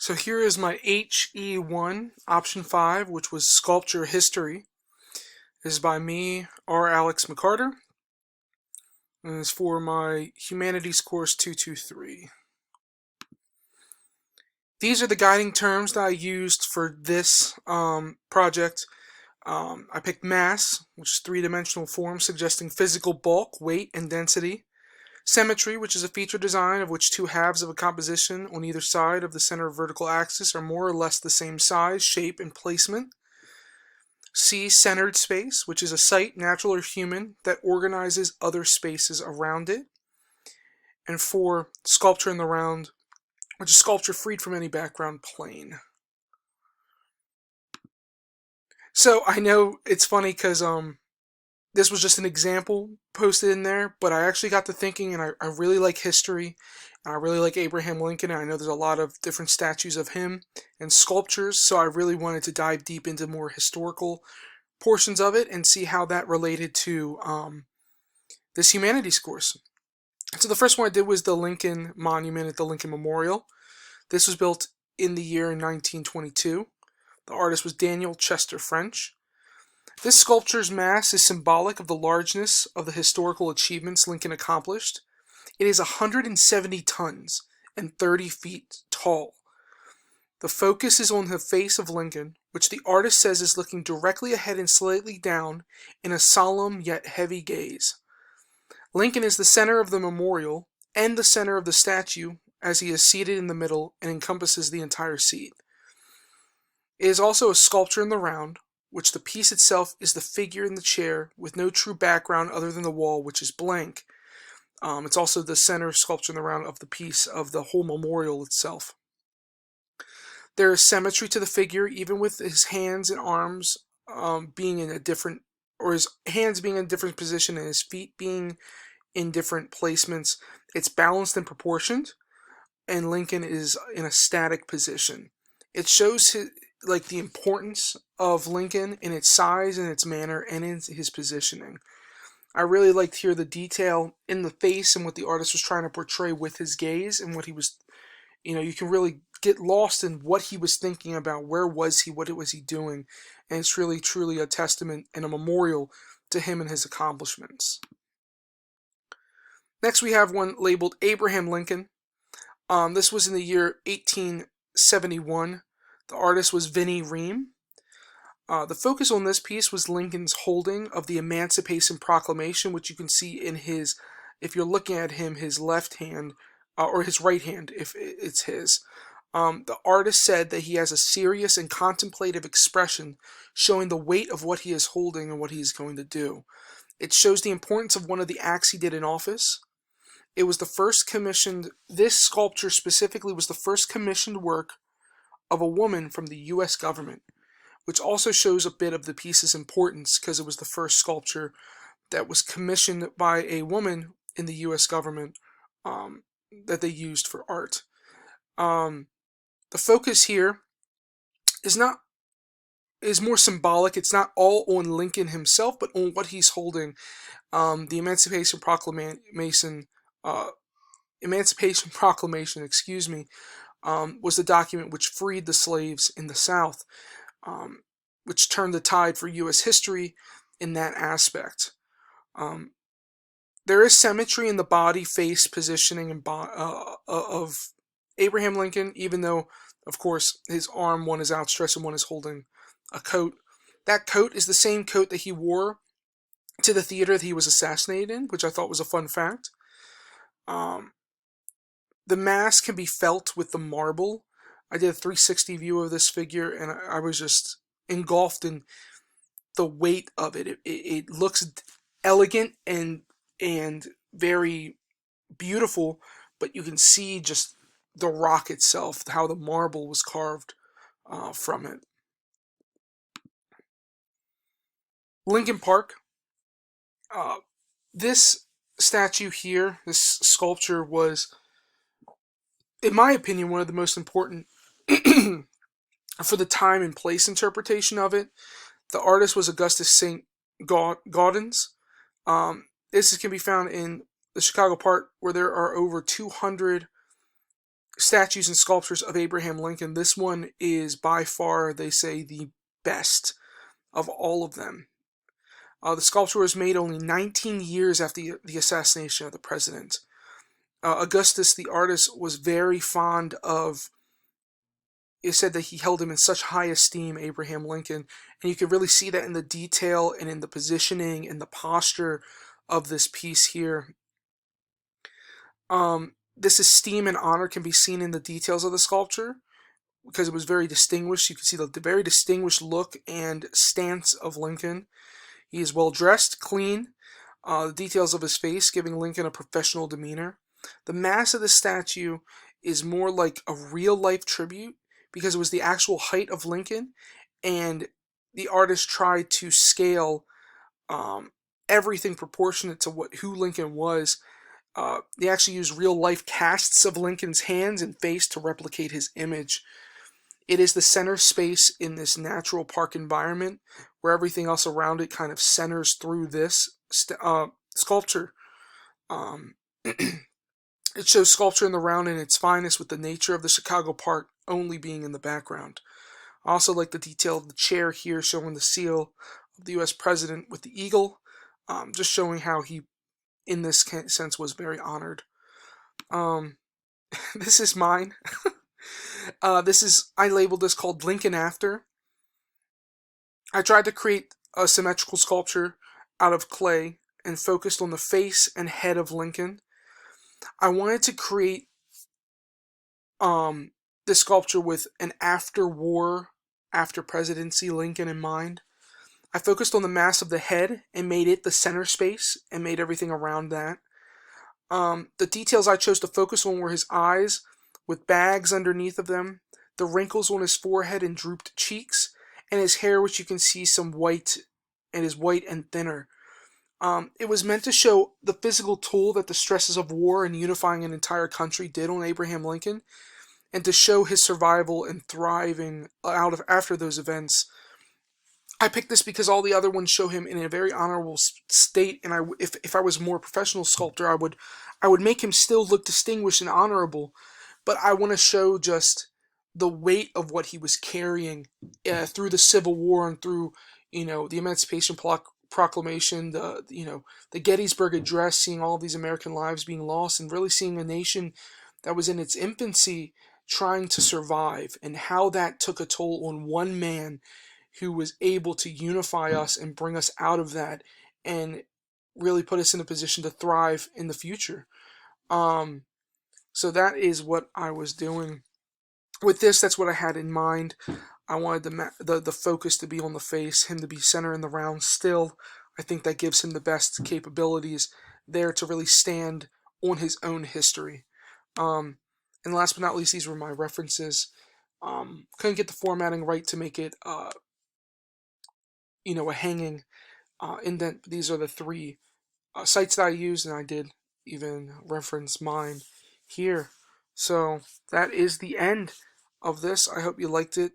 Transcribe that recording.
So here is my HE1 option 5, which was Sculpture History. This is by me, R. Alex McCarter, and it's for my Humanities Course 223. These are the guiding terms that I used for this project. I picked mass, which is three-dimensional form suggesting physical bulk, weight, and density. Symmetry, which is a feature design of which two halves of a composition on either side of the center vertical axis are more or less the same size, shape, and placement. C, centered space, which is a site, natural or human, that organizes other spaces around it. And 4, sculpture in the round, which is sculpture freed from any background plane. So I know it's funny because this was just an example posted in there, but I actually got to thinking, and I really like history, and I really like Abraham Lincoln, and I know there's a lot of different statues of him and sculptures, so I really wanted to dive deep into more historical portions of it and see how that related to this humanities course. So the first one I did was the Lincoln Monument at the Lincoln Memorial. This was built in the year 1922. The artist was Daniel Chester French. This sculpture's mass is symbolic of the largeness of the historical achievements Lincoln accomplished. It is 170 tons and 30 feet tall. The focus is on the face of Lincoln, which the artist says is looking directly ahead and slightly down in a solemn yet heavy gaze. Lincoln is the center of the memorial and the center of the statue as he is seated in the middle and encompasses the entire seat. It is also a sculpture in the round, which the piece itself is the figure in the chair with no true background other than the wall, which is blank. It's also the center sculpture in the round of the piece of the whole memorial itself. There is symmetry to the figure, even with his hands and arms being in a different, or his hands being in a different position and his feet being in different placements. It's balanced and proportioned, and Lincoln is in a static position. It shows the importance of Lincoln in its size and its manner and in his positioning. I really liked here the detail in the face and what the artist was trying to portray with his gaze and what he was, you can really get lost in what he was thinking about, where was he, what was he doing, and it's really truly a testament and a memorial to him and his accomplishments. Next we have one labeled Abraham Lincoln. This was in the year 1871. The artist was Vinnie Ream. The focus on this piece was Lincoln's holding of the Emancipation Proclamation, which you can see in his, if you're looking at him, his left hand, or his right hand, if it's his. The artist said that he has a serious and contemplative expression, showing the weight of what he is holding and what he is going to do. It shows the importance of one of the acts he did in office. It was the first commissioned, this sculpture specifically was the first commissioned work of a woman from the U.S. government, which also shows a bit of the piece's importance because it was the first sculpture that was commissioned by a woman in the U.S. government that they used for art. The focus here is more symbolic. It's not all on Lincoln himself, but on what he's holding. The Emancipation Proclamation, was the document which freed the slaves in the South, which turned the tide for U.S. history in that aspect. There is symmetry in the body, face, positioning of Abraham Lincoln, even though, of course, his arm, one is outstretched and one is holding a coat. That coat is the same coat that he wore to the theater that he was assassinated in, which I thought was a fun fact. The mass can be felt with the marble. I did a 360 view of this figure, and I was just engulfed in the weight of it. It looks elegant and very beautiful, but you can see just the rock itself, how the marble was carved from it. Lincoln Park. This statue here, this sculpture was, in my opinion, one of the most important for the time and place interpretation of it. The artist was Augustus St. Gaudens. This can be found in the Chicago part, where there are over 200 statues and sculptures of Abraham Lincoln, this one is by far, they say, the best of all of them. The sculpture was made only 19 years after the assassination of the president. Augustus, the artist, was very fond of. It said that he held him in such high esteem, Abraham Lincoln, and you can really see that in the detail and in the positioning and the posture of this piece here. This esteem and honor can be seen in the details of the sculpture because it was very distinguished. You can see the very distinguished look and stance of Lincoln. He is well dressed, clean. The details of his face giving Lincoln a professional demeanor. The mass of the statue is more like a real life tribute because it was the actual height of Lincoln, and the artist tried to scale everything proportionate to who Lincoln was. They actually used real life casts of Lincoln's hands and face to replicate his image. It is the center space in this natural park environment where everything else around it kind of centers through this sculpture. It shows sculpture in the round in its finest, with the nature of the Chicago park only being in the background. I also like the detail of the chair here showing the seal of the U.S. president with the eagle, just showing how he, in this sense, was very honored. This is mine. I labeled this called Lincoln After. I tried to create a symmetrical sculpture out of clay and focused on the face and head of Lincoln. I wanted to create this sculpture with an after-war, after-presidency Lincoln in mind. I focused on the mass of the head and made it the center space and made everything around that. The details I chose to focus on were his eyes with bags underneath of them, the wrinkles on his forehead and drooped cheeks, and his hair, which you can see some white, and is white and thinner. It was meant to show the physical toll that the stresses of war and unifying an entire country did on Abraham Lincoln, and to show his survival and thriving after those events. I picked this because all the other ones show him in a very honorable state, and if I was a more professional sculptor, I would make him still look distinguished and honorable, but I want to show just the weight of what he was carrying through the Civil War and through, the Emancipation Proclamation, the Gettysburg Address, seeing all these American lives being lost, and really seeing a nation that was in its infancy trying to survive, and how that took a toll on one man who was able to unify us and bring us out of that and really put us in a position to thrive in the future. So that is what I was doing with this. That's what I had in mind. I wanted the focus to be on the face, him to be center in the round still. I think that gives him the best capabilities there to really stand on his own history. And last but not least, these were my references. Couldn't get the formatting right to make it, a hanging indent. These are the three sites that I used, and I did even reference mine here. So that is the end of this. I hope you liked it.